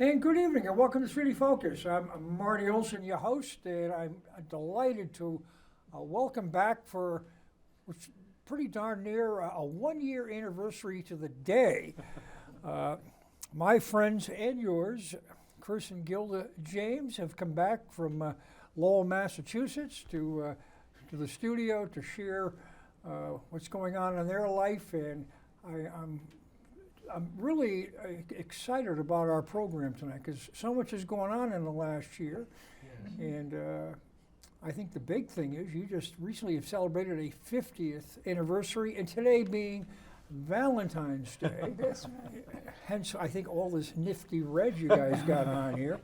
And good evening and welcome to City Focus. I'm Marty Olsen, your host, and I'm delighted to welcome back for what's pretty darn near a one-year anniversary to the day. My friends and yours, Chris and Gilda James, have come back from Lowell, Massachusetts to the studio to share what's going on in their life, and I'm really excited about our program tonight because so much has gone on in the last year. Yes. And I think the big thing is you just recently have celebrated a 50th anniversary, and today being Valentine's Day. That's right. Hence, I think all this nifty red you guys got on here.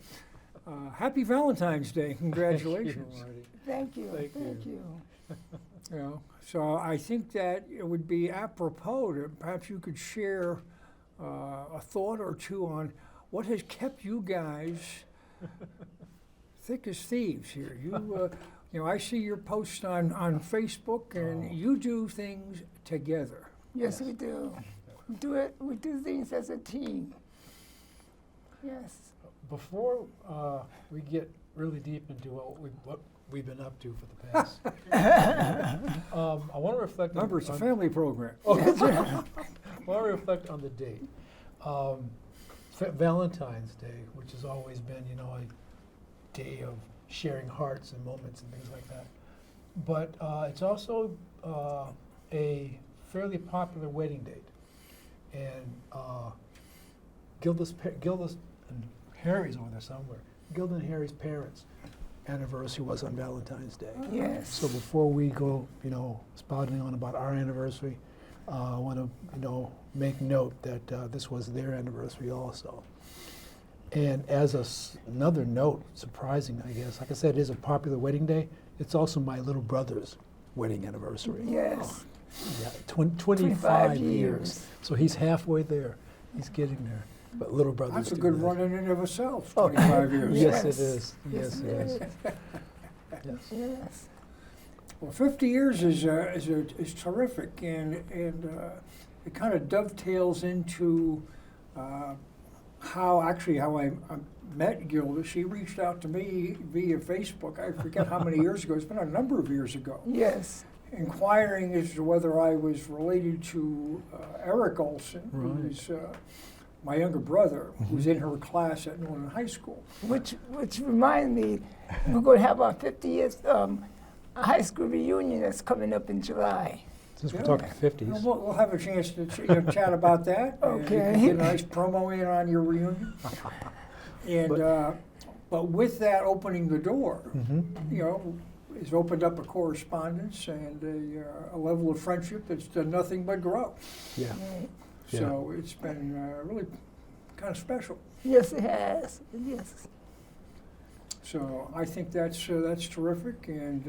Happy Valentine's Day. Congratulations. Thank you. Thank you. You know, so I think that it would be apropos to perhaps you could share a thought or two on what has kept you guys thick as thieves here. You know, I see your posts on Facebook, and you do things together. Yes, we do. We do things as a team. Yes. Before we get really deep into what we've been up to for the past, I want to reflect. Remember, it's a family program. Oh, I want to reflect on the date. Valentine's Day, which has always been, you know, a day of sharing hearts and moments and things like that. But it's also a fairly popular wedding date. And Gilda's and Harry's over there somewhere. Gilda and Harry's parents' anniversary was on Valentine's Day. Yes. So before we go, you know, spouting on about our anniversary, I want to, you know, make note that this was their anniversary also. And as another note, surprising, I guess, like I said, it is a popular wedding day. It's also my little brother's wedding anniversary. Yes. Yeah, 25 years. So he's halfway there. He's getting there. But little brother's That's a doing good that. run in and of itself, 25 years. Yes, Yes. it is. Yes, it is. Yes. Yes. Well, 50 years is terrific, and it kind of dovetails into how I met Gilda. She reached out to me via Facebook. I forget how many years ago. It's been a number of years ago. Yes. Inquiring as to whether I was related to Eric Olsen, who's my younger brother, who's in her class at Northern High School. Which reminds me, we're going to have our 50th high school reunion that's coming up in July. Since we're talking 50s. We'll have a chance to chat about that. Okay. You can get a nice promo in on your reunion. And but with that opening the door, you know, it's opened up a correspondence and a level of friendship that's done nothing but grow. Yeah. Right. So it's been really kind of special. Yes, it has. Yes. So I think that's terrific, and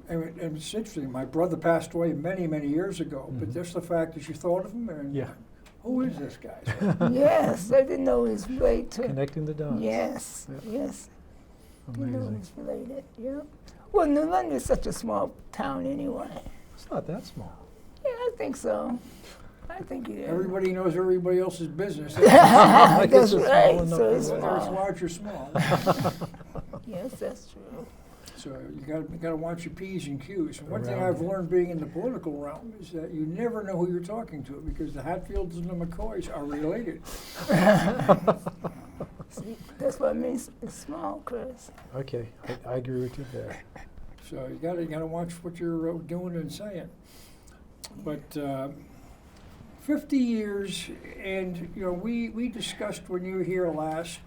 it's interesting. My brother passed away many, many years ago, but just the fact that you thought of him, and who is this guy? Yes, I didn't know he was related to. Connecting the dots. Yes, Yep. yes. Amazing. Didn't know he was related. Yeah. Well, New London is such a small town anyway. It's not that small. Yeah, I think so. I think it is. Everybody knows everybody else's business. That's it's just right. small enough So it's for Whether it's small. large or small. Yes, that's true. So you got to watch your P's and Q's. And one thing Around I've it. learned being in the political realm is that you never know who you're talking to because the Hatfields and the McCoys are related. See, that's what it means. It's small, Chris. Okay, I agree with you there. So you got to watch what you're doing and saying. But 50 years, and you know, we discussed when you were here last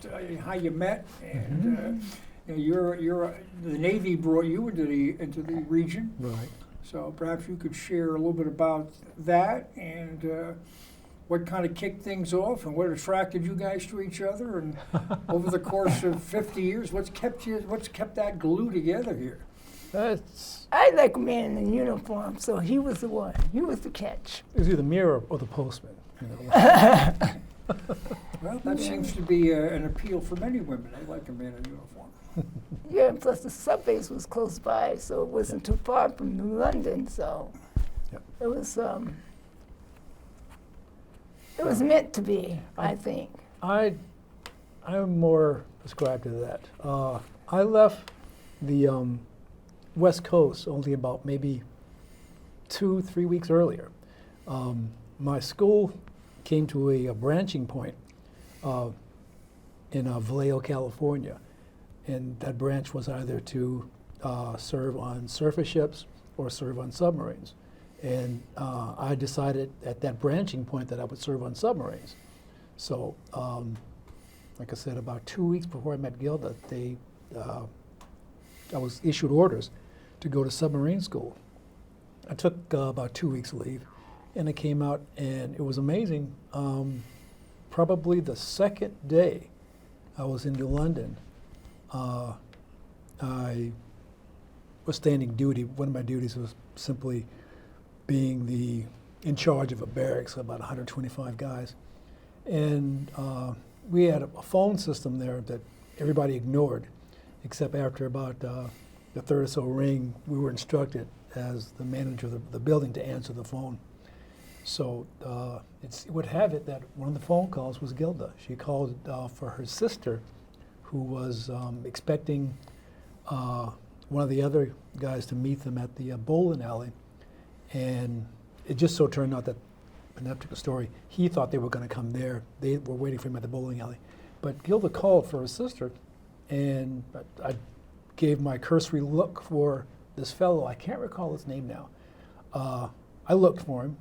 how you met, and you know, you're the Navy brought you into the region. Right. So perhaps you could share a little bit about that and what kind of kicked things off and what attracted you guys to each other, and over the course of 50 years, what's kept that glue together here? That's I like a man in uniform, so he was the one. He was the catch. it was either the mirror or the postman. You know. Well, that seems to be an appeal for many women. They like a man in uniform. Yeah, and plus the subbase was close by, so it wasn't too far from New London, so Yep. it was meant to be, I think. I'm more ascribed to that. I left the West Coast only about maybe 2-3 weeks earlier. My school came to a branching point in Vallejo, California, and that branch was either to serve on surface ships or serve on submarines. And I decided at that branching point that I would serve on submarines. So, like I said, about 2 weeks before I met Gilda, I was issued orders to go to submarine school. I took about 2 weeks leave, and I came out, and it was amazing. Probably the second day I was in New London, I was standing duty. One of my duties was simply being in charge of a barracks of about 125 guys. And we had a phone system there that everybody ignored, except after about the third or so ring, we were instructed as the manager of the building to answer the phone. So it would have it that one of the phone calls was Gilda. She called for her sister, who was expecting one of the other guys to meet them at the bowling alley. And it just so turned out that, in that particular story, he thought they were going to come there. They were waiting for him at the bowling alley. But Gilda called for her sister, and I gave my cursory look for this fellow. I can't recall his name now. I looked for him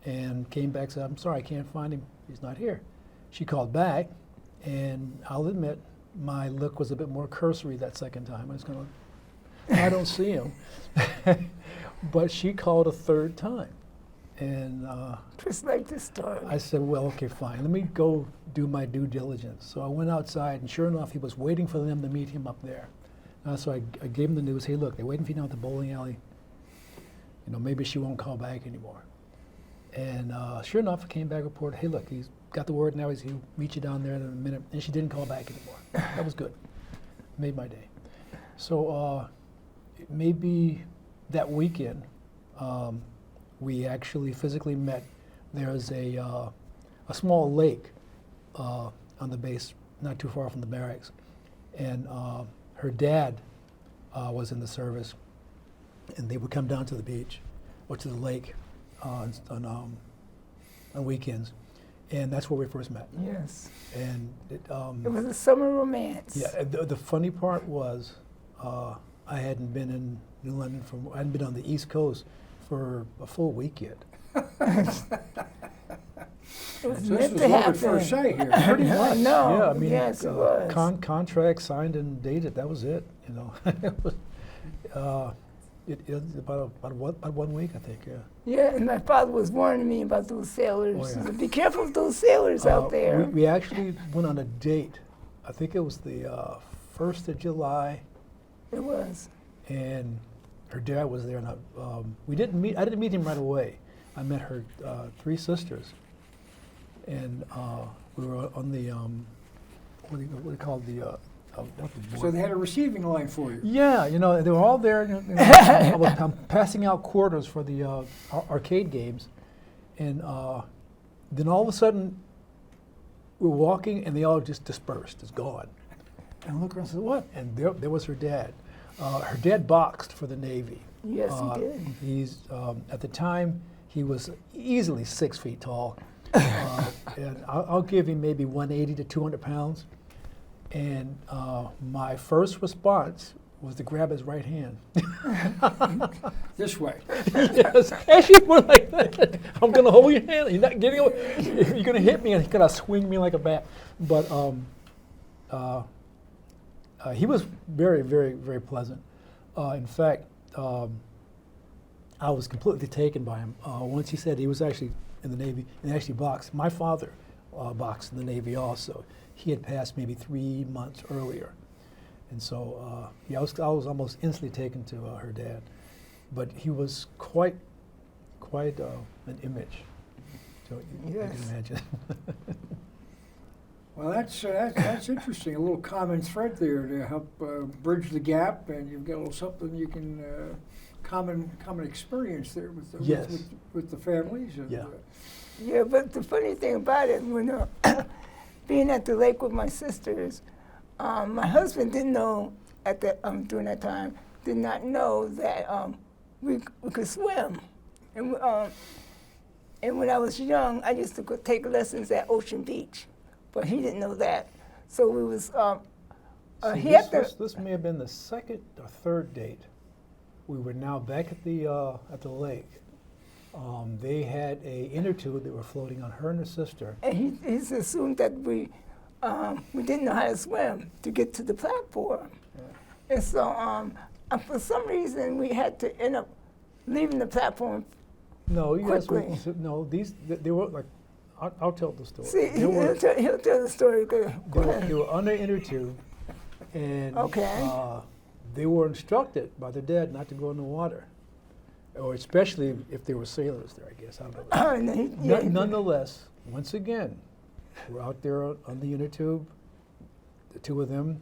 and came back and said, "I'm sorry, I can't find him. He's not here." She called back, and I'll admit, my look was a bit more cursory that second time. I was kind of, I don't see him. But she called a third time. And Just like this story. I said, well, okay, fine. Let me go do my due diligence. So I went outside, and sure enough, he was waiting for them to meet him up there. So I gave him the news, hey, look, they're waiting for you down at the bowling alley. You know, maybe she won't call back anymore. And sure enough, I came back and reported, hey, look, he's got the word now, he'll meet you down there in a minute. And she didn't call back anymore. That was good. Made my day. So maybe that weekend, we actually physically met. There's a small lake on the base, not too far from the barracks. And her dad was in the service, and they would come down to the beach or to the lake on weekends. And that's where we first met. Yes. And It was a summer romance. yeah, the funny part was I hadn't been in New London I hadn't been on the East Coast for a full week yet. It was This meant was to love at happen. first sight here. Pretty I much. know. Yeah, I mean, Yes, it was. Contract signed and dated. That was it. You know, it was about 1 week, I think. Yeah. Yeah, and my father was warning me about those sailors. Oh, yeah. He said, be careful of those sailors out there. We actually went on a date. I think it was the 1st of July, It was. and her dad was there. And we didn't meet. I didn't meet him right away. I met her 3 sisters, and we were on the what do you call the not the board. So they had a receiving line for you. Yeah, you know, they were all there. You know, I'm passing out quarters for the arcade games, and then all of a sudden, we're walking, and they all just dispersed. It's gone. And I look around and said, "What?" And there was her dad. Her dad boxed for the Navy. Yes, he did. He's at the time he was easily 6 feet tall, and I'll give him maybe 180 to 200 pounds. And my first response was to grab his right hand. This way. Yes, actually went like that. I'm going to hold your hand. You're not getting away. You're going to hit me, and he's going to swing me like a bat. But he was very, very, very pleasant. In fact, I was completely taken by him. Once he said he was actually in the Navy, and they actually boxed. My father boxed in the Navy also. He had passed maybe 3 months earlier. And so, yeah, I was almost instantly taken to her dad. But he was quite an image. So you Yes. can imagine. Well, that's interesting. A little common thread there to help bridge the gap, and you've got a little something you can common experience there with the, Yes. with the families. And, Yeah. Yeah, but the funny thing about it, when being at the lake with my sisters, my husband didn't know at the during that time, did not know that we could swim, and when I was young, I used to go take lessons at Ocean Beach, but he didn't know that. So we was See, he had to. this may have been the second or third date. We were now back at the lake. They had a inner tube that were floating on her and her sister. And he assumed that we didn't know how to swim to get to the platform. Yeah. And so for some reason we had to end up leaving the platform. No, you guys were, Quickly. no, they were like, I'll tell the story. See, They were, he'll tell the story. Go ahead. they were on their inner tube, and Okay. they were instructed by their dad not to go in the water, or especially if there were sailors there, I guess. I don't know. And he- Nonetheless, once again, we're out there on the inner tube, the two of them,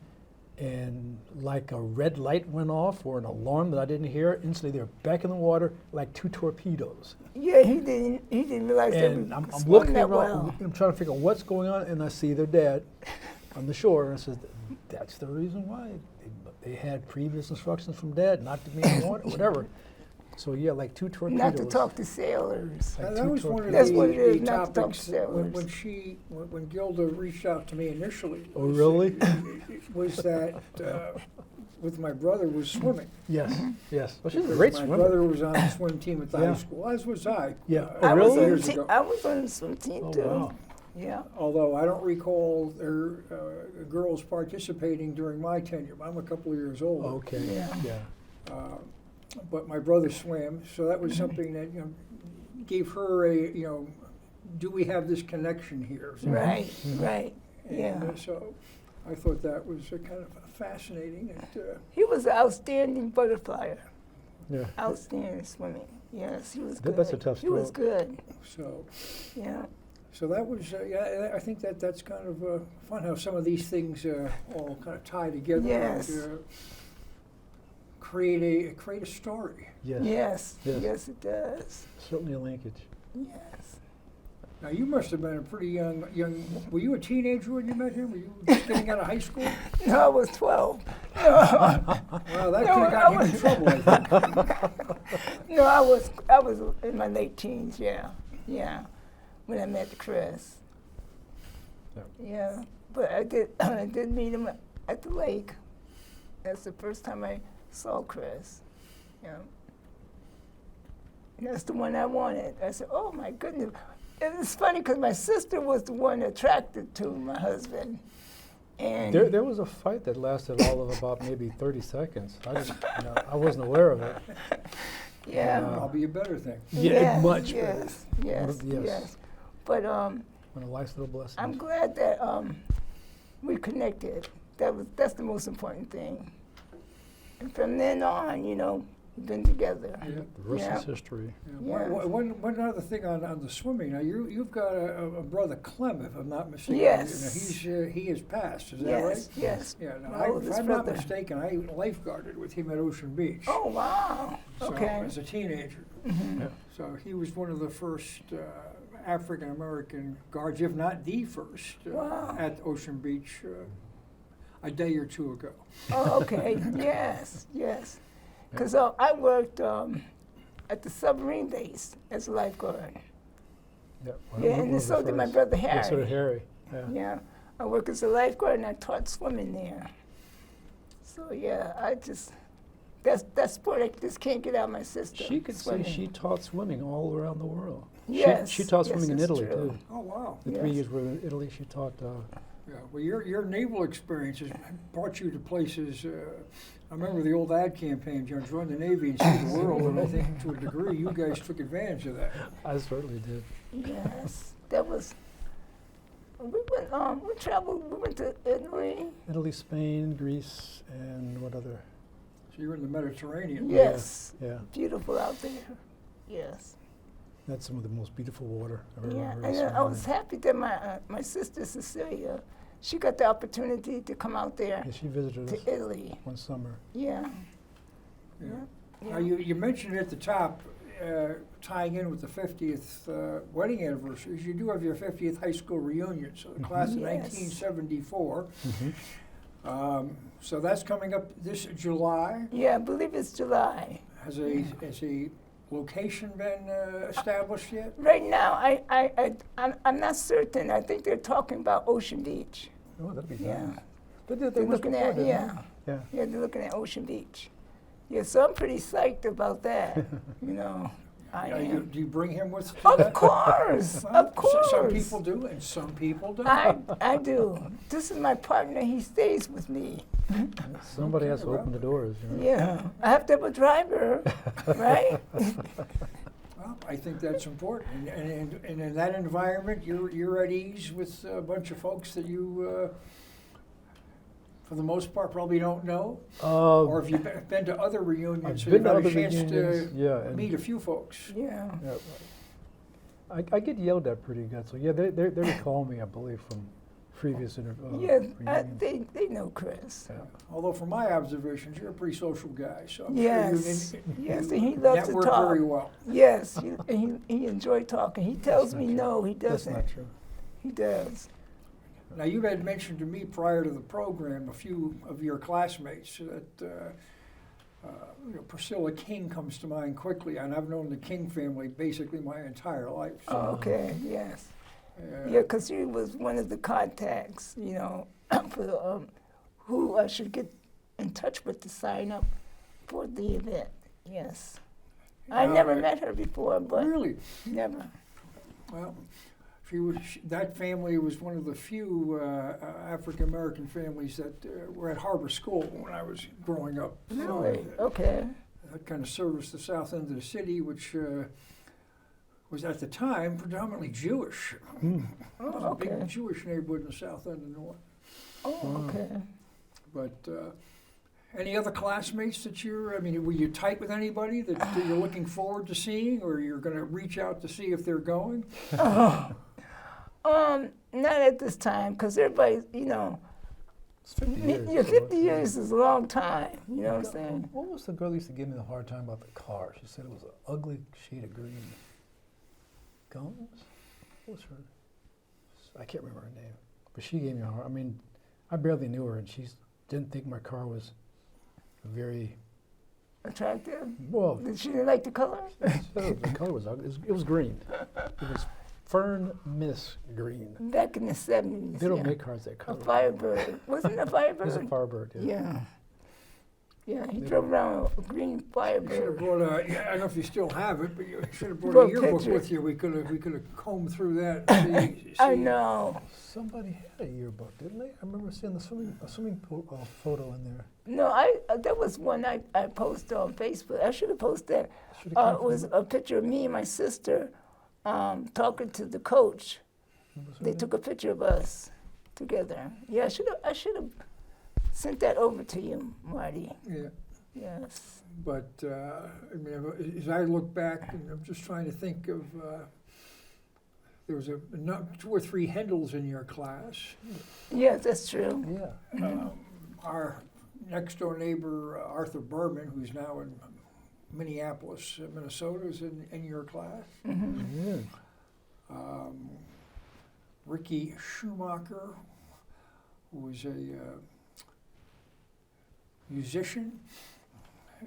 and like a red light went off or an alarm that I didn't hear, instantly they're back in the water like two torpedoes. Yeah, he didn't realize that And we I'm swam looking that around, well. I'm trying to figure out what's going on, and I see their dad on the shore, and I said, that's the reason why. They had previous instructions from dad not to be in the water, whatever. So yeah, like two torpedoes. Not to talk to sailors. Like that two was one of That's the, what it is, the not to talk to topics that sailors. when Gilda reached out to me initially. Oh, really? Was that with my brother was swimming. Yes, yes. Well, she's a Because great my swimmer. brother was on the swim team at the Yeah. high school, as was I. Yeah. Oh, I really? was on Years the ago. I was on the swim team Oh, too. wow. Yeah. Although I don't recall there girls participating during my tenure. I'm a couple of years older. Okay, Yeah. yeah. But my brother swam, so that was something that gave her a do we have this connection here? So, Right. Right. and, Yeah. so I thought that was kind of fascinating. And, He was an outstanding butterflyer. Yeah. Outstanding swimming. Yes, he was That- good. that's a tough He was stroke. good. so Yeah. so that was I think that's kind of fun how some of these things all kind of tie together. Yes. And, create a story. Yes. Yes. Yes. Yes, it does. Certainly a linkage. Yes. Now you must have been a pretty young. Were you a teenager when you met him? Were you just getting out of high school? No, I was 12. Well, that could have got him in trouble, I think. No, I was in my late teens. Yeah. Yeah. When I met Chris. Yep. Yeah. But I did meet him at the lake. That's the first time I saw Chris. Yeah. And that's the one I wanted. I said, oh my goodness. It was funny because my sister was the one attracted to my husband. And There was a fight that lasted all of about maybe 30 seconds. I wasn't aware of it. yeah. Probably a better thing. Yeah, Yes, much yes, better. yes, Yes. yes. But One of life's little blessings. I'm glad that we connected. That's the most important thing. And from then on, we've been together. Yeah. The rest Yeah. is history. Yeah. Yeah. One other thing on the swimming. Now you've got a brother Clem, if I'm not mistaken. Yes. Now, he has passed. Is that Yes, right? yes. Yeah. Now, My if oldest I'm not brother. mistaken, I lifeguarded with him at Ocean Beach. Oh, wow. So, Okay. as a teenager. Mhm. Yeah. So he was one of the first African American guards, if not the first, Wow. at Ocean Beach a day or two ago. Oh, okay. Yes, yes. Because I worked at the submarine base as a lifeguard. Yeah, Yeah, and so did my brother Harry. Yeah, so did Harry. Yeah. Yeah, I worked as a lifeguard and I taught swimming there. So yeah, that sport I just can't get out of my system. She could say swimming. she taught swimming all around the world. Yes, She taught yes, swimming in it's Italy true. too. Oh wow! The 3 Yes. years we were in Italy, she taught. Yeah. Well, your naval experiences brought you to places. I remember the old ad campaign, join the Navy and see the world, and I think to a degree you guys took advantage of that. I certainly did. Yes, that was. We went. We traveled. We went to Italy. Italy, Spain, Greece, and what other? So you're in the Mediterranean. Yes. Yeah. Beautiful out there. Yes. That's some of the most beautiful water I've ever Yeah, ever and seen. I was happy that my sister Cecilia, she got the opportunity to come out there Yeah, she visited us to Italy. one summer. Yeah. Yeah. Yeah. Now, you mentioned at the top, tying in with the 50th wedding anniversary, you do have your 50th high school reunion, so the class of Yes. 1974. So that's coming up this July. Yeah, I believe it's July. Has a location been established yet? Right now, I'm not certain. I think they're talking about Ocean Beach. Oh, that'd be Yeah. nice. They did that They're once looking before, at, didn't yeah. they? Yeah. Yeah, they're looking at Ocean Beach. Yeah, so I'm pretty psyched about that. You know, I am. Do you bring him with? To Of that? course, Well, of course. Some people do, and some people don't. I do. This is my partner. He stays with me. Somebody has to well. open the doors. You know? Yeah, I have to have a driver, right? Well, I think that's important, and in that environment, you're at ease with a bunch of folks that you, for the most part, probably don't know. Or have you been to other reunions, I've so been you've to had a other chance reunions, to yeah, and- meet a few folks? Yeah. Yeah. I get yelled at pretty good, so yeah, they recall me, I believe, from previous Yeah, reunions. they know Chris. Yeah. Although from my observations, you're a pretty social guy, so I'm Yes, sure yes, you and he loves to network talk. very well. Yes, and he enjoyed talking. He tells me not true. no, he That's doesn't. not true. He does. Now, you had mentioned to me prior to the program a few of your classmates that Priscilla King comes to mind quickly, and I've known the King family basically my entire life. So, Oh, okay, yes. uh, Yeah, because she was one of the contacts, you know, for who I should get in touch with to sign up for the event. Yes. I never met her before, but Really? never. Well, that family was one of the few African American families that were at Harbor School when I was growing up. Really? So, Okay. that kind of serviced the south end of the city, which was at the time predominantly Jewish. It was a Oh, okay. big Jewish neighborhood in the south end of North. Oh, okay. But any other classmates that were you tight with anybody that you're looking forward to seeing, or you're going to reach out to see if they're going? Not at this time, because everybody, you know, It's 50 years. yeah, so 50 it's- years is a long time. You know what I'm saying? What was the girl who used to give me the hard time about the car? She said it was an ugly shade of green. Gomes? What was her? I can't remember her name. But she gave me a hard. I mean, I barely knew her, and she didn't think my car was very Attractive? well. Did she didn't like the color? The color was ugly. It was green. It was fern mist green. Back in the 70s. They don't yeah. make cars that A color. Firebird. Wasn't it a It Firebird? was a Firebird. Yeah. Yeah. Yeah, he They drove around a green You should have Firebird. brought I don't know if you still have it, but you should have brought Brought a yearbook picture. with you. We could have combed through that. And see, I know. Somebody had a yearbook, didn't they? I remember seeing a swimming pool photo in there. No, that was one I posted on Facebook. I should have posted that. Should've come It from was the- a picture of me and my sister talking to the coach. what was her They name? took a picture of us together. Yeah, I should have sent that over to you, Marty. Yeah. Yes. But as I look back, and I'm just trying to think of, there was 2 or 3 Hendels in your class. Yes, that's true. Yeah. Our next door neighbor, Arthur Berman, who's now in Minneapolis, Minnesota, is in your class. Yeah. Ricky Schumacher, who was a musician,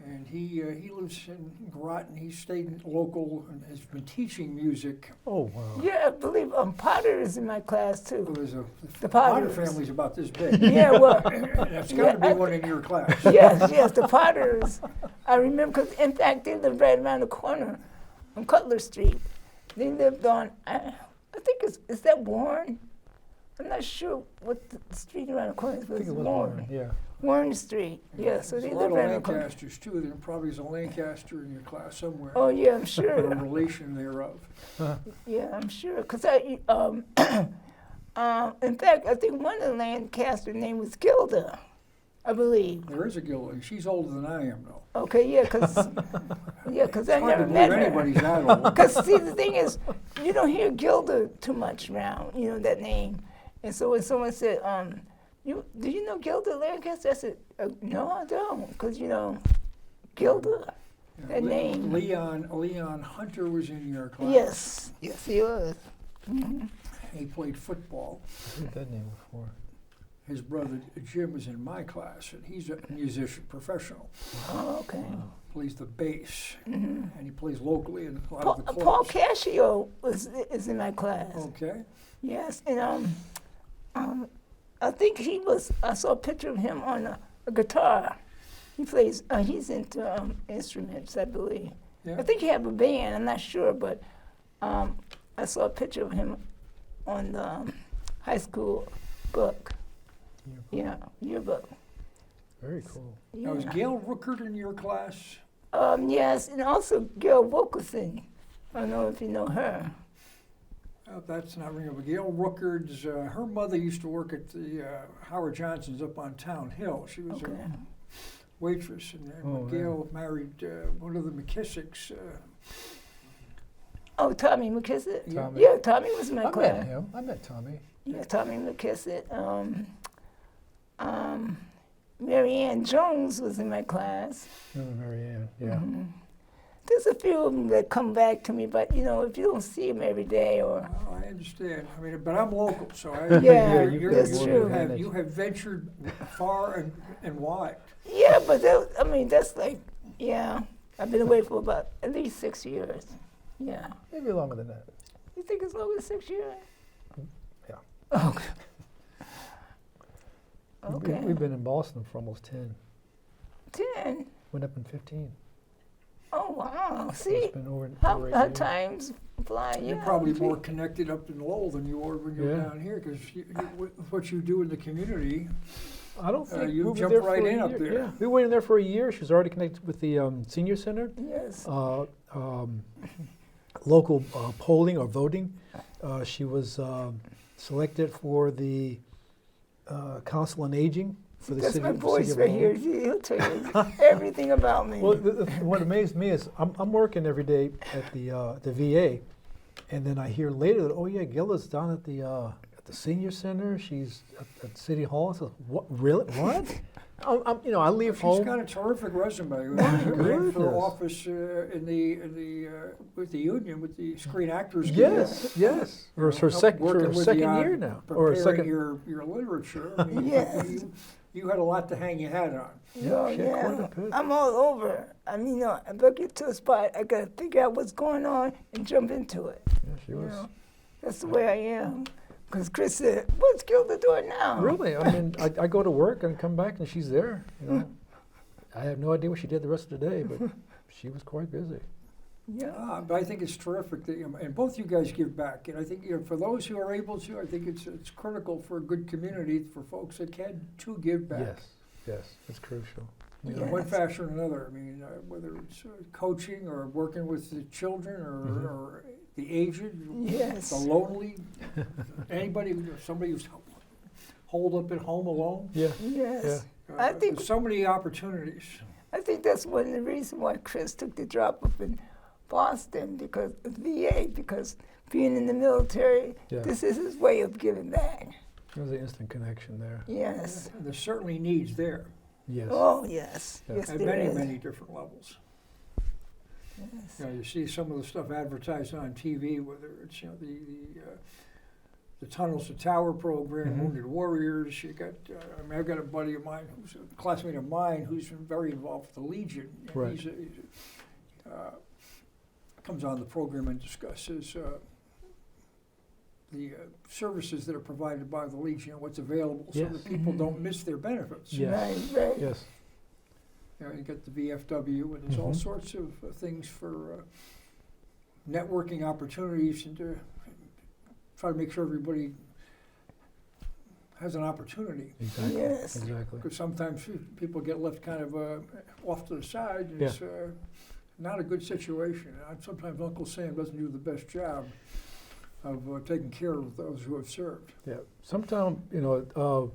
and he lives in Groton. He stayed local and has been teaching music. Oh wow. Yeah, I believe Potter is in my class too. There's The Potter Potters. family's about this big. Yeah, well, That's got to be Yeah, one in your class. yes, the Potters. I remember because, in fact, they lived right around the corner on Cutler Street. They lived on, I think is that Warren? I'm not sure what the street around the corner is, but I think it's it was Warren. Warren, yeah. Warren Street. Yeah, so There's they a live lot of around the corner. Lancasters too. There probably is a Lancaster in your class somewhere. Oh yeah, I'm Or a sure. relation thereof. Yeah, I'm sure. Cause I, in fact, I think one of the Lancaster name was Gilda, I believe. There is a Gilda. She's older than I am, though. Okay, yeah, cause I It's hard never to met believe her. anybody's that old. Cause see, the thing is, you don't hear Gilda too much around, you know, that name. And so when someone said, do you know Gilda Lancaster? I said, no, I don't, cause you know, Gilda, that name. Leon Hunter was in your class. Yes, he was. Mm-hmm. He played football. I've heard that name before. His brother Jim was in my class, and he's a musician, professional. Oh, okay. Plays the bass, Mm-hmm. and he plays locally in a lot of the clubs. Paul Cascio is in my class. Okay. Yes, and I think he was. I saw a picture of him on a guitar. He plays. He's into instruments, I believe. Yeah. I think he have a band. I'm not sure, but I saw a picture of him on the high school book. Yeah, yearbook. Very cool. Yeah. Now, was Gail Rookert in your class? Yes, and also Gail Wilkerson. I don't know if you know her. That's not ringing, but Gail Rookert's, her mother used to work at the Howard Johnson's up on Town Hill. She was Okay. a waitress, and Oh, Gail married one of the McKissicks. Oh, Tommy McKissick. Tommy. Yeah, Tommy was in my I class. met him. I met Tommy. Yeah, Tommy McKissick. Mary Ann Jones was in my class. Remember Mary Ann? Yeah. Mm-hmm. There's a few of them that come back to me, but you know, if you don't see them every day or. Oh, I understand. I mean, but I'm local, so I. Yeah, that's true. You have ventured far and wide. Yeah, but that's like, yeah, I've been away for about at least 6 years. Yeah. Maybe longer than that. You think it's longer than 6 years? Yeah. Okay. Okay. We've been in Boston for almost 10. 10. Went up in 15. Oh wow! So See it's been over 8 how years. times fly. You're Yeah, probably gee. more connected up in Lowell than you are when you're Yeah. down here, because what you do in the community. I don't think you we were jumped there right for a in up year. there. Yeah, we went in there for a year. She was already connected with the senior center. Yes. Local polling or voting. She was selected for the Council on Aging for the That's city. my city voice of right Lowell. here. He'll tell you everything about me. Well, what amazed me is I'm working every day at the VA, and then I hear later that, oh yeah, Gilda's down at the senior center. She's at City Hall. So what? Really? What? I leave She's home. got a terrific resume. My She ran for goodness. office with the union, with the Screen Actors Guild. Yes. Her Help second working with second the, year now, Preparing or second. your literature. I mean, Yes. you had a lot to hang your hat on. Oh, she had quite yeah. a bit. I'm all over. I mean, if I get to a spot, I gotta figure out what's going on and jump into it. Yeah, she You was. know, that's the way I am. Because Chris said, "What's Gilda doing now?" Really? I mean, I go to work and come back and she's there. You know, I have no idea what she did the rest of the day, but she was quite busy. Yeah. But I think it's terrific that and both you guys give back. And I think for those who are able to, I think it's critical for a good community for folks that can to give back. Yes, it's crucial. In Yes. one fashion or another. I mean, whether it's coaching or working with the children or the aged, Yes. the lonely, somebody who's holed up at home alone. Yeah. Yes. I think- there's so many opportunities. I think that's one of the reasons why Chris took the drop up in Boston, because of VA, because being in the military, Yeah. this is his way of giving back. There's an instant connection there. Yes. And there's certainly needs there Yes. Oh, yes. Yeah. Yes, at there many, is. many different levels. Yes. You see some of the stuff advertised on TV, whether it's the Tunnels to Tower program, Mhm. Wounded Warriors. You got, I've got a buddy of mine who's a classmate of mine who's been very involved with the Legion. And Right. he's comes on the program and discusses the services that are provided by the Legion and what's available, so Yes. that people Mhm. don't miss their benefits. Yeah. Right, right. Yes. You get the VFW, and there's all Mhm. sorts of things for networking opportunities and to try to make sure everybody has an opportunity. Exactly. Yes. Exactly. Because sometimes people get left kind of off to the side. And It's not a good situation. Sometimes Uncle Sam doesn't do the best job of taking care of those who have served. Yeah. Sometimes, you know,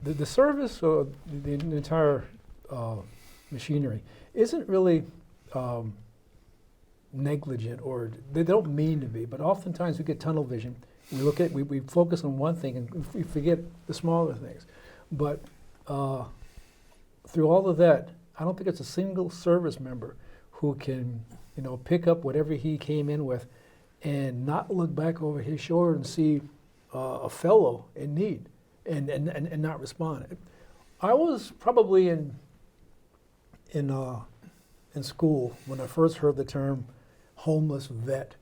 the service or the entire machinery isn't really negligent, or they don't mean to be, but oftentimes we get tunnel vision. We focus on one thing and we forget the smaller things. But through all of that, I don't think it's a single service member who can, you know, pick up whatever he came in with and not look back over his shoulder and see a fellow in need and not respond. I was probably in school when I first heard the term homeless vet,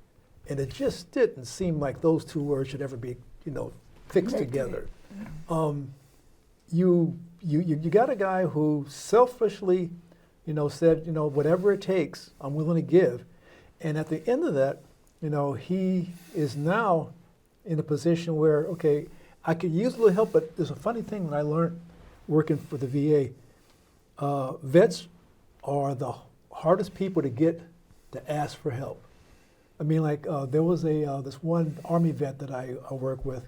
and it just didn't seem like those two words should ever be, you know, fixed together. You got a guy who selfishly, you know, said, you know, whatever it takes, I'm willing to give, and at the end of that, you know, he is now in a position where, okay, I could use a little help, but there's a funny thing that I learned working for the VA. Vets are the hardest people to get to ask for help. I mean, like there was this one Army vet that I work with,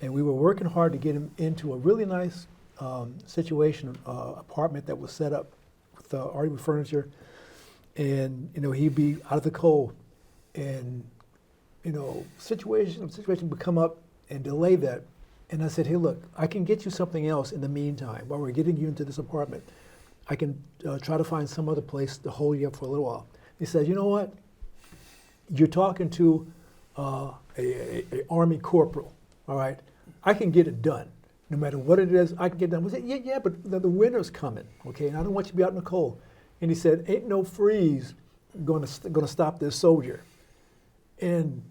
and we were working hard to get him into a really nice situation, apartment that was set up with Army furniture, and you know, he'd be out of the cold, and you know, situation would come up and delay that. And I said, hey, look, I can get you something else in the meantime while we're getting you into this apartment. I can try to find some other place to hold you up for a little while. He said, you know what? You're talking to a Army corporal, all right? I can get it done. No matter what it is, I can get it done. I said, yeah, but the winter's coming, okay? And I don't want you to be out in the cold. And he said, ain't no freeze gonna stop this soldier. And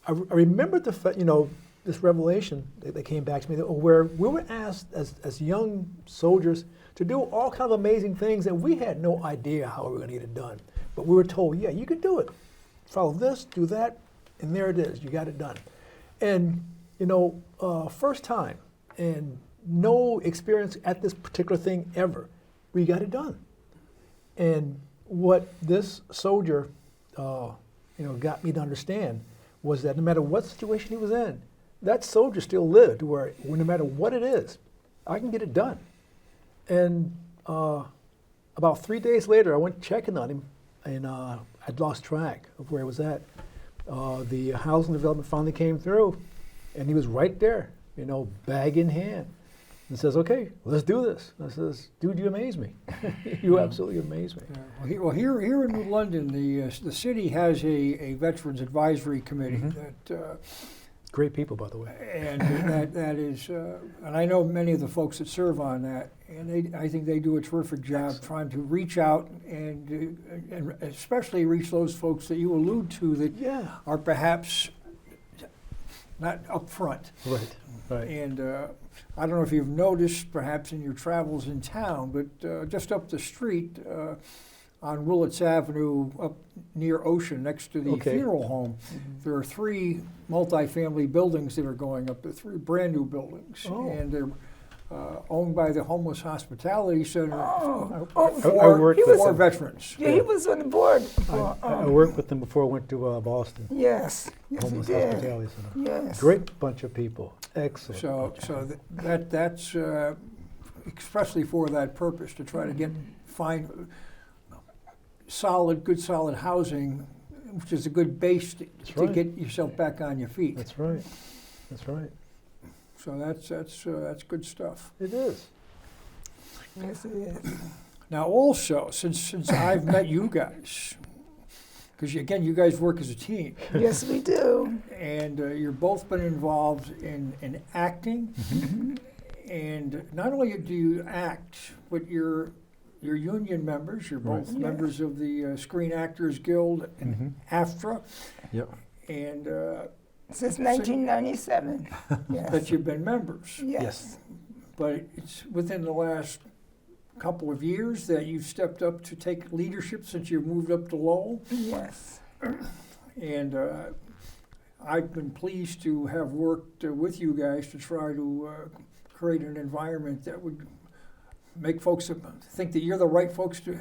I remember this revelation that came back to me, where we were asked as young soldiers to do all kinds of amazing things, and we had no idea how we were going to get it done. But we were told, yeah, you can do it. Follow this, do that, and there it is. You got it done. And, you know, first time, and no experience at this particular thing ever, we got it done. And what this soldier, got me to understand was that no matter what situation he was in, that soldier still lived, where no matter what it is, I can get it done. And about 3 days later, I went checking on him, and I'd lost track of where he was at. The housing development finally came through, and he was right there, you know, bag in hand, and says, okay, let's do this. I says, dude, you amaze me. You absolutely amaze me. Yeah. Well, here in New London, the city has a Veterans Advisory Committee that... Great people, by the way. And that is, and I know many of the folks that serve on that, and I think they do a terrific job trying to reach out and especially reach those folks that you allude to that are perhaps not up front. Right. And I don't know if you've noticed, perhaps in your travels in town, but just up the street on Willits Avenue, up near Ocean, next to the funeral home, there are 3 multifamily buildings that are going up. They're 3 brand new buildings, and they're owned by the Homeless Hospitality Center for veterans. Yeah, he was on the board. I worked with them before I went to Boston. Yes, Homeless he did. Hospitality Center. Yes. Great bunch of people. Excellent. So that's expressly for that purpose, to try to find good solid housing, which is a good base to get yourself back on your feet. That's right. So that's good stuff. It is. Yes, it is. Now, also, since I've met you guys, because again, you guys work as a team. Yes, we do. And you've both been involved in acting, and not only do you act, but you're union members. You're both members of the Screen Actors Guild and AFTRA. Yep. And since 1997. Yes. That you've been members. Yes. But it's within the last couple of years that you've stepped up to take leadership since you moved up to Lowell. Yes. And I've been pleased to have worked with you guys to try to create an environment that would make folks think that you're the right folks to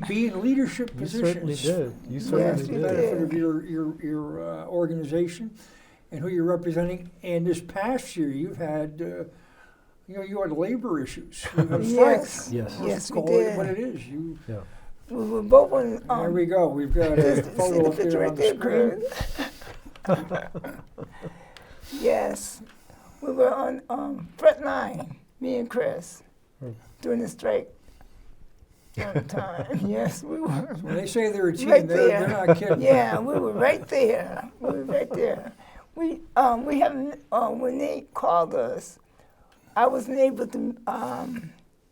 be in leadership You positions. certainly did. You Yes, certainly we For the did. benefit of your organization and who you're representing. And this past year, you've had, you had labor issues. You had Yes. strikes. Yes. Yes, we Call it did. what it is. You. Yeah. We were both on. There we go. We've got a See photo the up picture there on right the there, screen. Chris? Yes, we were on front line, me and Chris, during the strike time. Yes, we were. When they say they're a team, Right they're there. not kidding. Yeah, we were right there. We were right there. We haven't when they called us, I wasn't able to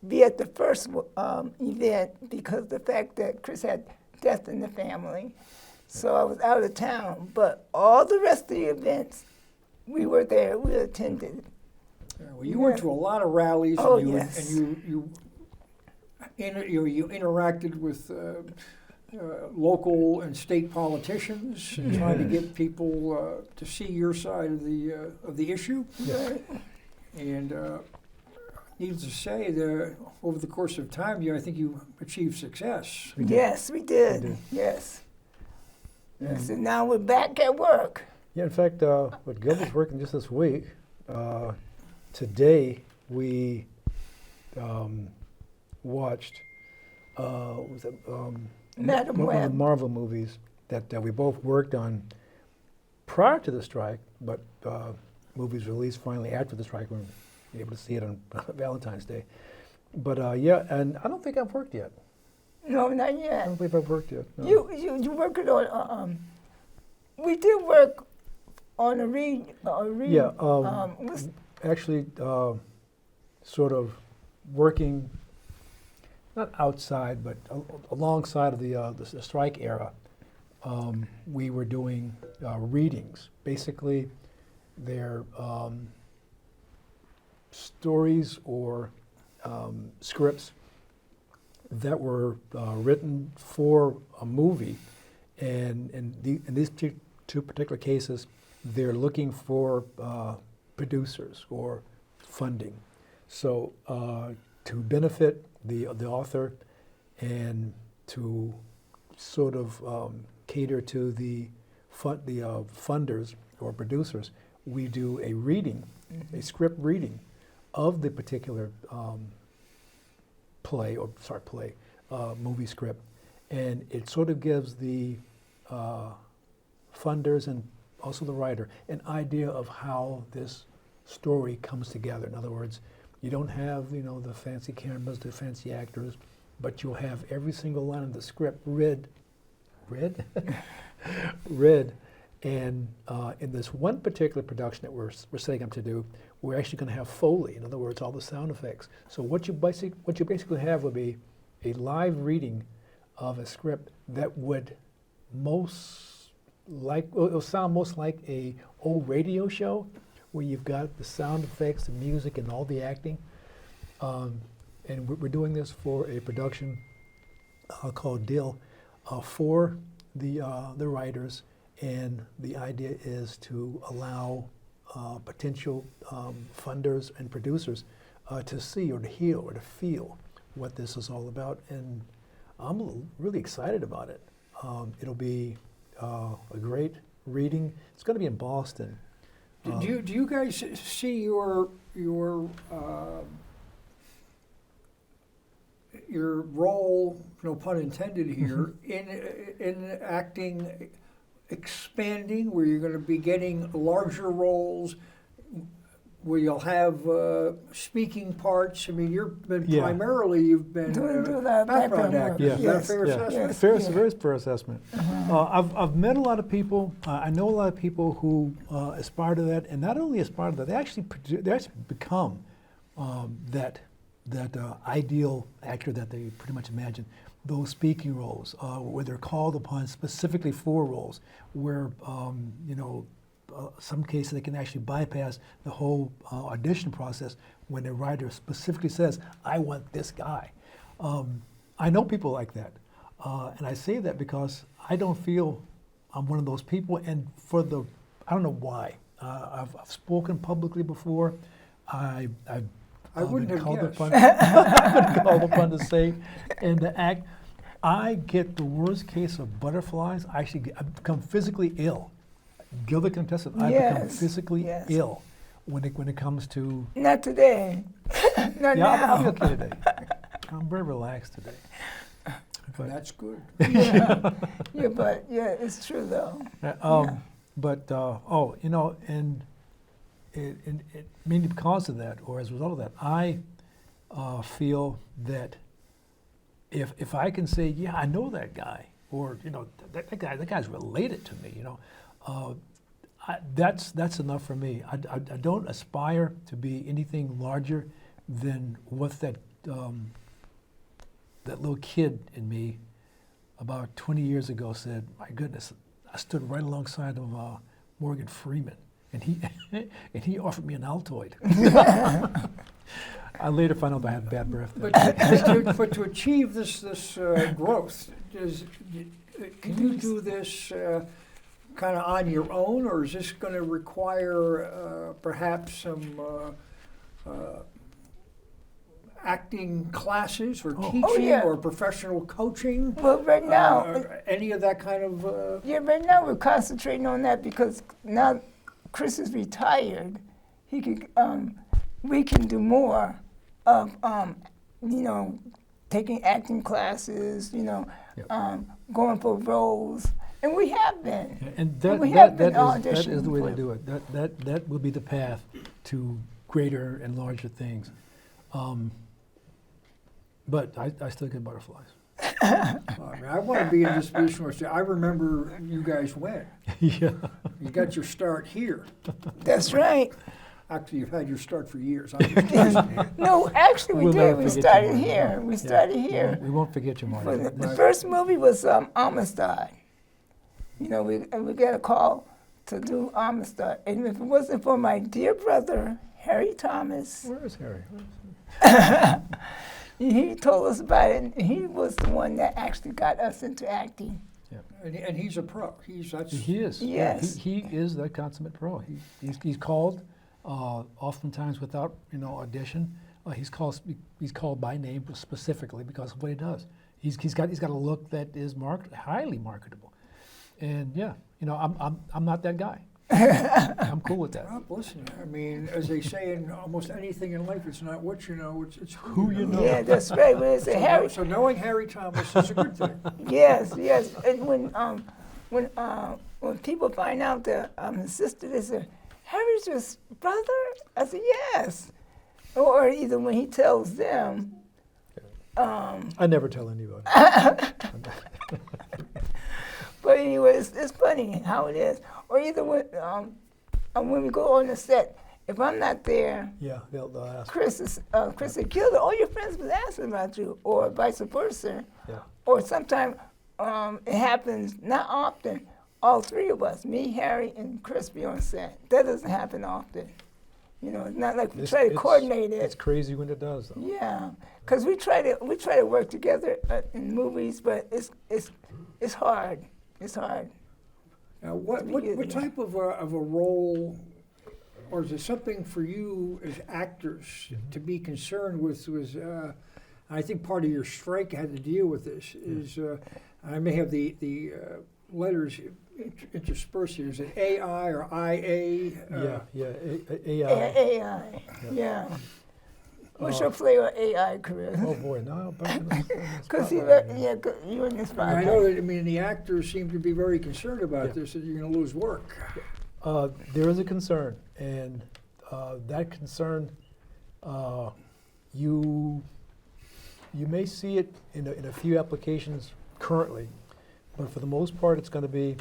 be at the first event because of the fact that Chris had death in the family. So I was out of town. But all the rest of the events, we were there. We attended. Yeah, well, you went to a lot of rallies, Oh, and yes. you interacted with local and state politicians, trying to get people to see your side of the issue. Right. And needless to say, over the course of time, I think you achieved success. Yes, we did. We did. Yes. Yes, and now we're back at work. Yeah, in fact, what Gilda's working just this week, today we watched was it, Madam one of the Web. Marvel movies that we both worked on prior to the strike, but movies released finally after the strike. We were able to see it on Valentine's Day. But yeah, and I don't think I've worked yet. No, not I yet. don't believe I've worked yet. No. You working on? We did work on a read. Yeah, was- actually, sort of working, not outside, but alongside of the strike era. We were doing readings. Basically, they're stories or scripts that were written for a movie, and in these two particular cases, they're looking for producers or funding. So to benefit the author and to sort of cater to the funders or producers, we do a reading, a script reading of the particular movie script, and it sort of gives the funders and also the writer an idea of how this story comes together. In other words, you don't have the fancy cameras, the fancy actors, but you'll have every single line of the script read, and in this one particular production that we're setting up to do, we're actually going to have Foley. In other words, all the sound effects. So what you basically have would be a live reading of a script that would it'll sound most like a old radio show where you've got the sound effects, the music, and all the acting. And we're doing this for a production called Dill for the writers, and the idea is to allow potential funders and producers to see or to hear or to feel what this is all about, and I'm really excited about it. It'll be a great reading. It's going to be in Boston. Do you guys see your role, no pun intended here, in acting expanding, where you're going to be getting larger roles, where you'll have speaking parts? I mean, you've been Yeah. primarily you've been Do the background background work. actor. Yeah. Is that a Yes. fair Yeah. assessment? Fair, very fair assessment. I've met a lot of people. I know a lot of people who aspire to that, and not only aspire to that, they actually become that ideal actor that they pretty much imagine. Those speaking roles, where they're called upon specifically for roles, where some cases they can actually bypass the whole audition process when a writer specifically says, "I want this guy." I know people like that, and I say that because I don't feel I'm one of those people, and I don't know why. I've spoken publicly before. I've I wouldn't been have called guessed. upon. I've been called upon to say and to act. I get the worst case of butterflies. I become physically ill. Gilda can attest to it. I become Yes, physically yes. ill when it comes to. Not today. Not Yeah, now. I'm okay today. I'm very relaxed today. But, That's good. Yeah, but it's true though. But and it mainly because of that, or as a result of that, I feel that if I can say, yeah, I know that guy, or that guy's related to me, that's enough for me. I don't aspire to be anything larger than what that little kid in me about 20 years ago said. My goodness, I stood right alongside of Morgan Freeman, and he offered me an Altoid. I later found out I had bad breath. But to achieve this growth, can you do this kind of on your own, or is this going to require perhaps some acting classes or teaching yeah. or professional coaching? Well, right now, Any of that kind of? right now we're concentrating on that because now Chris is retired. He could, we can do more of, taking acting classes, going for roles, and we have been. And we have been that is the auditioning way for to do it. That will be the path to greater and larger things. But I still get butterflies. I want to be in this position where I remember you guys went. Yeah. You got your start here. That's right. Actually, you've had your start for years. I'm just kidding. No, actually we We'll did. never We forget you, started Marty. here. We started here. We won't forget you, Marty. But the Right. first movie was Amistad. We got a call to do Amistad. And if it wasn't for my dear brother, Harry Thomas, Where is Harry? he told us about it, and he was the one that actually got us into acting. And he's a pro. He is. Yes. Yeah, he is that consummate pro. He's called oftentimes without audition. He's called by name specifically because of what he does. He's got a look that is highly marketable. And I'm not that guy. I'm cool with that. Rob, listen, I mean, as they say in almost anything in life, it's not what you know, it's Who you know. Yeah, that's right. When it's a Harry, So knowing Harry Thomas is a good thing. yes. And when people find out that I'm his sister, they say, Harry's your brother? I said, yes. Or either when he tells them, I never tell anybody. but anyway, it's funny how it is. Or either when we go on the set, if I'm not there, Yeah, they'll ask. Chris said, Gilda, all your friends was asking about you, or vice versa. Yeah. Or sometimes it happens, not often, all three of us, me, Harry, and Chris be on set. That doesn't happen often. It's not like we try to coordinate it. It's crazy when it does, though. Yeah, because we try to work together in movies, but it's hard. It's hard. Now, what type of a role, or is it something for you as actors to be concerned with? I think part of your strike had to deal with this. Is I may have the letters interspersed here. Is it AI or IA? AI. AI. Yeah. What's your flavor of AI, Chris? Oh boy, no, Because you're in this I podcast. know that. I mean, the actors seem to be very concerned about this. That you're going to lose work. there is a concern, and that concern, you may see it in a few applications currently, but for the most part, it's going to be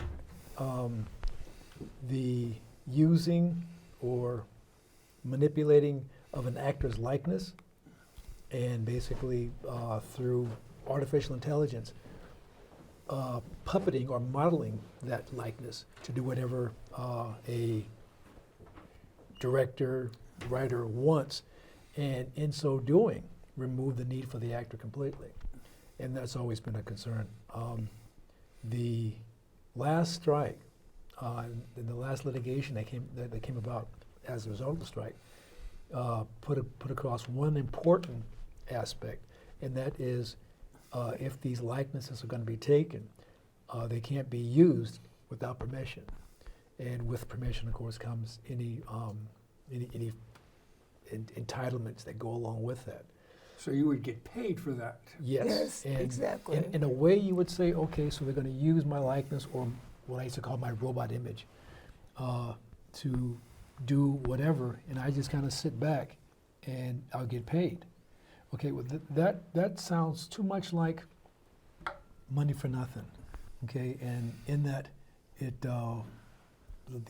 the using or manipulating of an actor's likeness, and basically through artificial intelligence, puppeting or modeling that likeness to do whatever a director, writer wants, and in so doing, remove the need for the actor completely. And that's always been a concern. The last strike, in the last litigation that came about as a result of the strike, put across one important aspect, and that is if these likenesses are going to be taken, they can't be used without permission. And with permission, of course, comes any entitlements that go along with that. So you would get paid for that. Yes, and exactly. In a way, you would say, okay, so they're going to use my likeness, or what I used to call my robot image, to do whatever, and I just kind of sit back, and I'll get paid. Okay, well that sounds too much like money for nothing. Okay, and in that, the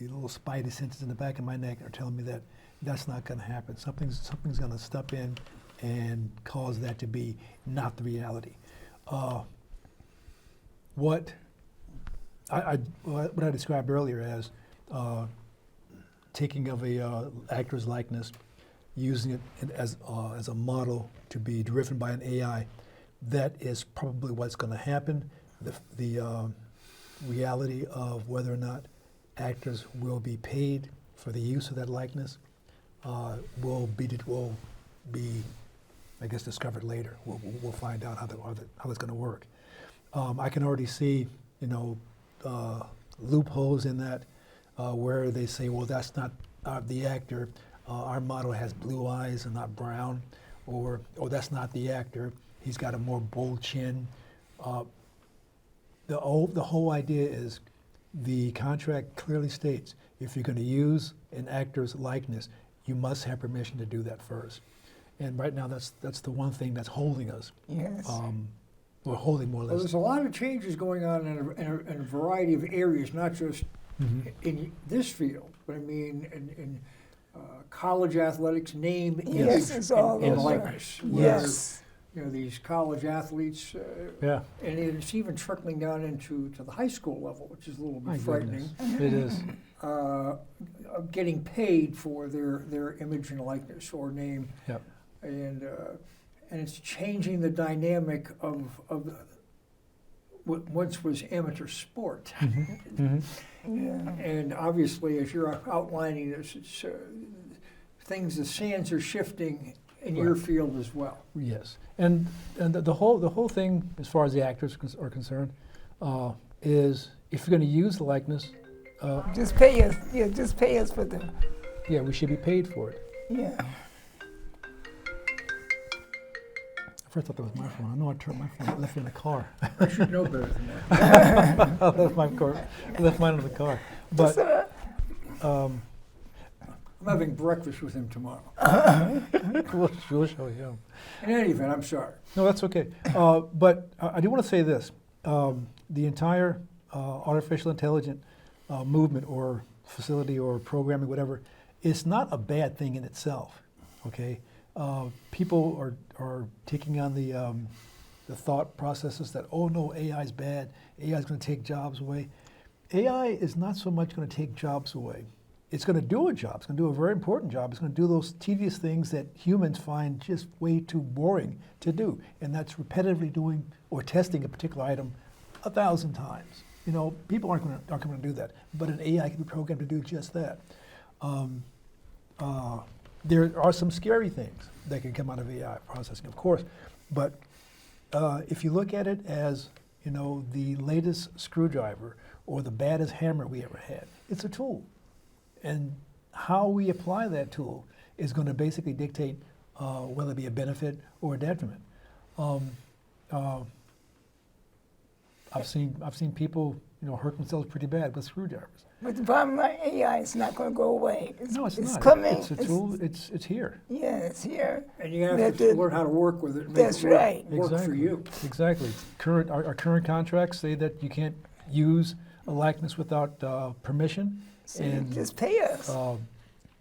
little spidey senses in the back of my neck are telling me that that's not going to happen. Something's going to step in and cause that to be not the reality. What I described earlier as taking of a actor's likeness, using it as a model to be driven by an AI, that is probably what's going to happen. The reality of whether or not actors will be paid for the use of that likeness will be, I guess, discovered later. We'll find out how it's going to work. I can already see, loopholes in that where they say, well, that's not the actor. Our model has blue eyes and not brown, or that's not the actor. He's got a more bold chin. The whole idea is the contract clearly states if you're going to use an actor's likeness, you must have permission to do that first. And right now, that's the one thing that's holding us. Yes. Or holding more or Well, less. there's a lot of changes going on in a variety of areas, not just in this field, but I mean in college athletics, name, Yes, image, it's all and over. likeness. where, Yes. these college athletes, Yeah. and it's even trickling down into the high school level, which is a little My bit frightening. goodness. It is. Of getting paid for their image and likeness or name, Yep. and it's changing the dynamic of what once was amateur sport. Mm-hmm. Yeah. And obviously, as you're outlining this, it's the sands are shifting in your Right. field as well. Yes, and the whole thing, as far as the actors are concerned, is if you're going to use the likeness, Just pay us. Yeah, just pay us for the. yeah, we should be paid for it. Yeah. I first thought that was my phone. I know I turned my phone. I left it in the car. I should know better than that. I left mine in the car. But I'm having breakfast with him tomorrow. we'll show you. In any event, I'm sorry. No, that's okay. But I do want to say this: the entire artificial intelligence movement, or facility, or programming, whatever, it's not a bad thing in itself. Okay, people are taking on the thought processes that, oh no, AI is bad. AI is going to take jobs away. AI is not so much going to take jobs away. It's going to do a job. It's going to do a very important job. It's going to do those tedious things that humans find just way too boring to do, and that's repetitively doing or testing a particular item 1,000 times. People aren't going to do that, but an AI can be programmed to do just that. There are some scary things that can come out of AI processing, of course, but if you look at it as the latest screwdriver or the baddest hammer we ever had, it's a tool. And how we apply that tool is going to basically dictate whether it be a benefit or a detriment. I've seen people hurt themselves pretty bad with screwdrivers. But the bottom line, AI is not going to go away. No, it's not. Coming. It's a tool. It's here. Yeah, it's here. And you have to learn how to work with it. And That's make it right. work for you. Exactly. Our current contracts say that you can't use a likeness without permission. So And just pay us.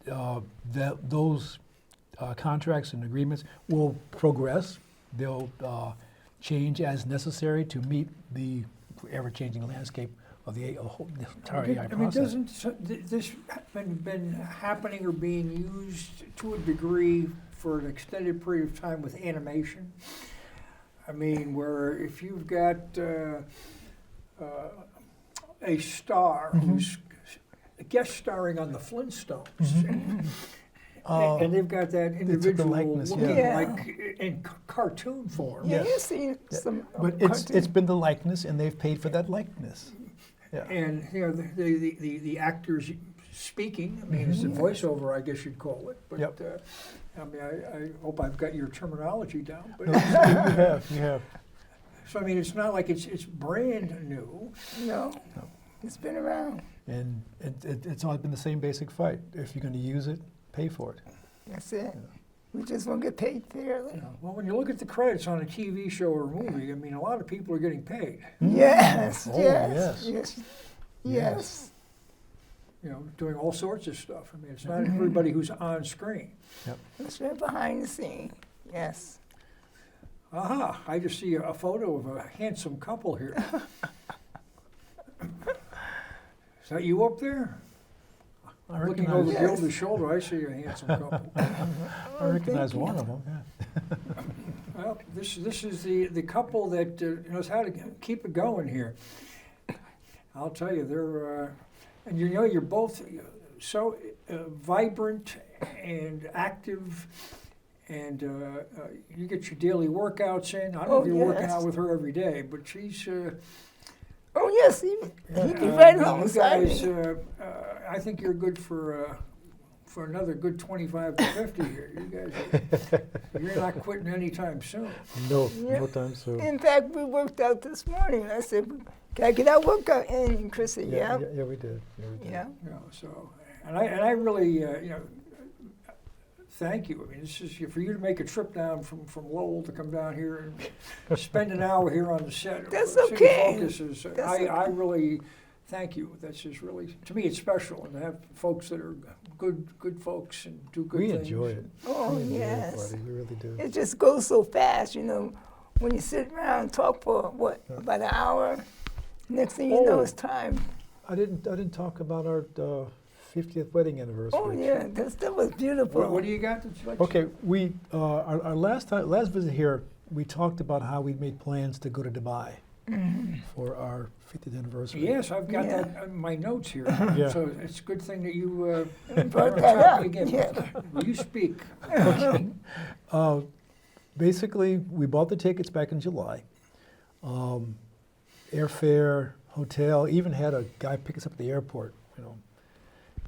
those contracts and agreements will progress. They'll change as necessary to meet the ever-changing landscape of the whole entire AI process. Doesn't this been happening or being used to a degree for an extended period of time with animation? I mean, where if you've got a star who's guest starring on the Flintstones. And they've got that the individual likeness, looking yeah. like in cartoon form. Yeah, Yes. you see some. But it's been the likeness, and they've paid for that likeness. Yeah. And the actors speaking. I mean, it's a voiceover, I guess you'd call it. But Yep. I mean, I hope I've got your terminology down. But No, you have. so I mean, it's not like it's brand new. No, it's been around. And it's always been the same basic fight. If you're going to use it, pay for it. That's it. We just want to get paid fairly. Well, when you look at the credits on a TV show or movie, I mean, a lot of people are getting paid. Yes, Oh, yes, yes. yes. You know, doing all sorts of stuff. I mean, it's not everybody who's on screen. That's right behind the scene. Yes. Aha! I just see a photo of a handsome couple here. Is that you up there? I Looking over Yes. Gilda's shoulder, I see a handsome couple. I recognize thank one you. of them. Yeah. Well, this is the couple that knows how to keep it going here. I'll tell you, they're and you know you're both so vibrant and active, and you get your daily workouts in. I don't know if you're working yes. out with her every day, but she's. Oh yes, he'd be right you alongside guys, me. I think you're good for another good 25 to 50 here. You guys, you're not quitting anytime soon. No, Yeah. no time soon. In fact, we worked out this morning. I said, "Can I get our workout in?" And Chris said, "Yeah." Yeah, we did. Yeah, we did. Yeah. You know, so, and I really, you know, thank you. I mean, this is for you to make a trip down from Lowell to come down here and spend an hour here on the set. That's City okay. Focus is, That's I really thank you. That's just really, to me, it's special, and to have folks that are good folks and do good We things. enjoy it. Oh We enjoy it, yes. buddy. We really do. It just goes so fast, you know. When you sit around and talk for about an hour, next thing you know, Oh. it's time. I didn't talk about our 50th wedding anniversary. Oh yeah, that was beautiful. What do you got that you like? Okay, we our last visit here, we talked about how we made plans to go to Dubai for our 50th anniversary. Yes, I've got Yeah. that in my notes here. Yeah. So it's a good thing that you Brought are that on top up. again. Yeah. You speak. Basically, we bought the tickets back in July. Airfare, hotel, even had a guy pick us up at the airport, you know.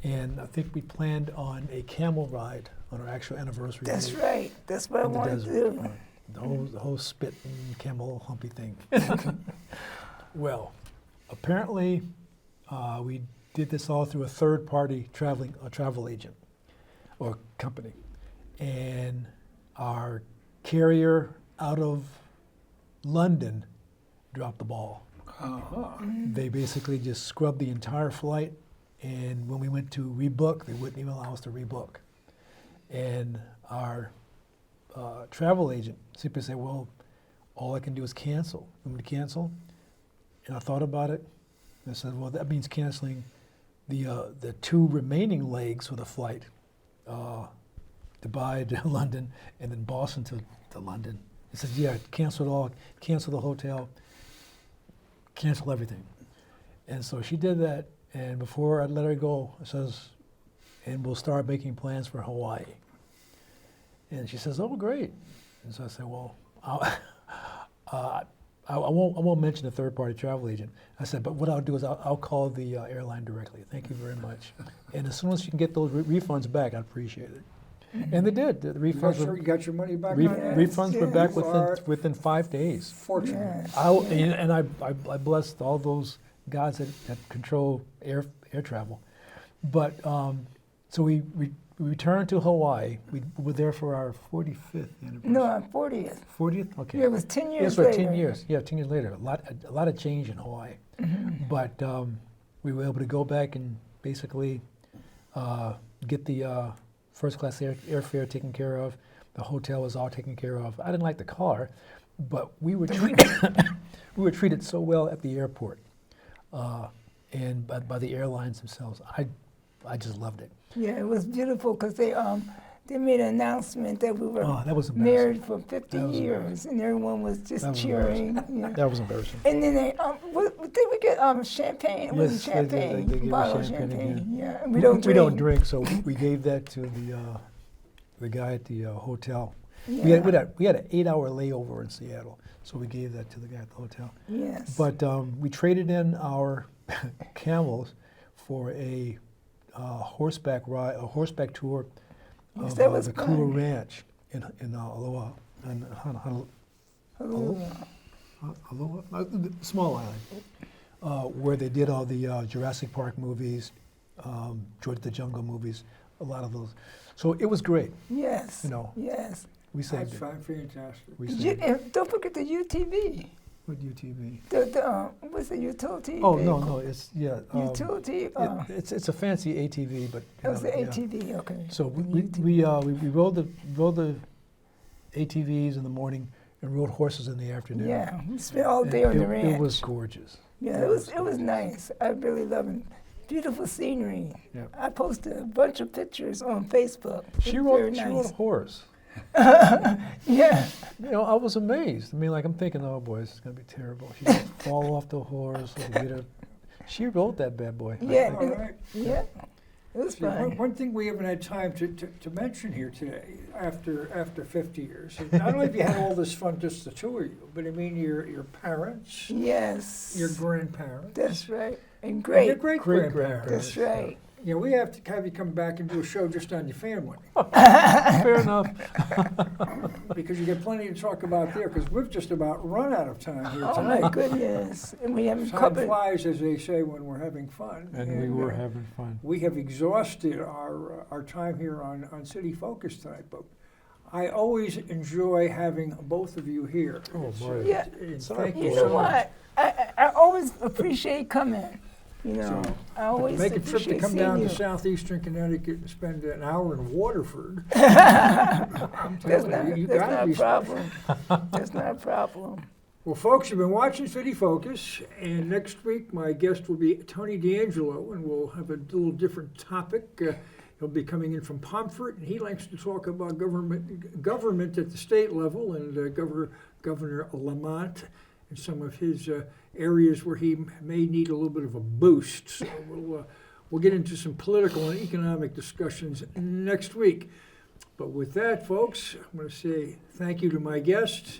And I think we planned on a camel ride on our actual anniversary. That's day right. That's what I in the wanted to desert. do. The whole spitting camel humpy thing. Well, apparently, we did this all through a third-party travel agent or company, and our carrier out of London dropped the ball. Uh-huh. They basically just scrubbed the entire flight, and when we went to rebook, they wouldn't even allow us to rebook. And our travel agent simply said, "Well, all I can do is cancel. I'm going to cancel." And I thought about it. And I said, "Well, that means canceling the two remaining legs for the flight, Dubai to London, and then Boston to London." He said, "Yeah, cancel it all. Cancel the hotel. Cancel everything." And so she did that. And before I let her go, I says, "And we'll start making plans for Hawaii." And she says, "Oh, great." And so I said, "Well, I won't mention the third-party travel agent." I said, "But what I'll do is I'll call the airline directly. Thank you very much. And as soon as you can get those refunds back, I'd appreciate it." And they did. The refunds You got your money back re- on that? refunds were back You are within 5 days. fortunate. Yeah. I blessed all those gods that control air travel. But so we returned to Hawaii. We were there for our 45th anniversary. No, I'm 40th. 40th? Okay. Yeah, it was 10 years Yes, right, later. 10 years. Yeah, 10 years later. A lot of change in Hawaii. But we were able to go back and basically get the first class airfare taken care of. The hotel was all taken care of. I didn't like the car, but we were treated so well at the airport and by the airlines themselves. I just loved it. Yeah, it was beautiful because they they made an announcement that we were Oh, that was embarrassing. married for 50 That was years, and everyone was That just was cheering. Yeah. That was embarrassing. And then they, did we get champagne? It wasn't Yes, they did. champagne, They gave us bottle of champagne champagne. again. Yeah, and we don't drink. We don't drink, so we gave that to the guy at the hotel. Yeah. We had an 8-hour layover in Seattle, so we gave that to the guy at the hotel. Yes. But we traded in our camels for a horseback ride, a horseback tour Yes, of that was the Kula fun. Ranch in Aloha, Aloha, small island, where they did all the Jurassic Park movies, George the Jungle movies, a lot of those. So it was great. Yes. You know. Yes. We saved That's it. fantastic. We You, saved it. and don't forget the UTV. What UTV? What's the utility? Oh vehicle? no, it's Utility. it's a fancy ATV, but That was the yeah. ATV. Okay. So The we UTV. rode the ATVs in the morning and rode horses in the afternoon. Yeah, we spent all And day on the it ranch. was gorgeous. Yeah, it was nice. I really love it. Beautiful scenery. Yeah. I posted a bunch of pictures on Facebook. She It's rode very a nice. horse. Yeah. You know, I was amazed. I mean, like I'm thinking, oh boy, this is gonna be terrible. She's gonna fall off the horse. Or get her. She rode that bad boy. Yeah. All right. Yeah. It was See, fun. one thing we haven't had time to mention here today, after 50 years, is not only have you had all this fun, just the two of you, but I mean your parents, Yes. your grandparents, That's right. And and great. your great grandparents. That's right. You know, we have to have you come back and do a show just on your family Fair enough. because you get plenty to talk about there. Because we've just about run out of time here Oh tonight. my goodness. And we haven't Time covered. flies, as they say, when we're having fun. And we were having fun. We have exhausted our time here on City Focus tonight, but I always enjoy having both of you here. Oh, It's, boy. Yeah. and Sorry. thank You you know so much. what? I always appreciate coming. You know, So, I always Make a trip to appreciate come seeing down you. to Southeastern Connecticut and spend an hour in Waterford. I'm That's telling not, you, you that's gotta not be a problem. That's not a problem. Well, folks, you've been watching City Focus, and next week my guest will be Tony D'Angelo, and we'll have a little different topic. He'll be coming in from Pomfret, and he likes to talk about government at the state level, and Governor Lamont and some of his areas where he may need a little bit of a boost. So we'll get into some political and economic discussions next week. But with that, folks, I'm going to say thank you to my guests,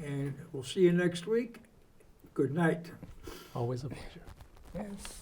and we'll see you next week. Good night. Always a pleasure. Yes.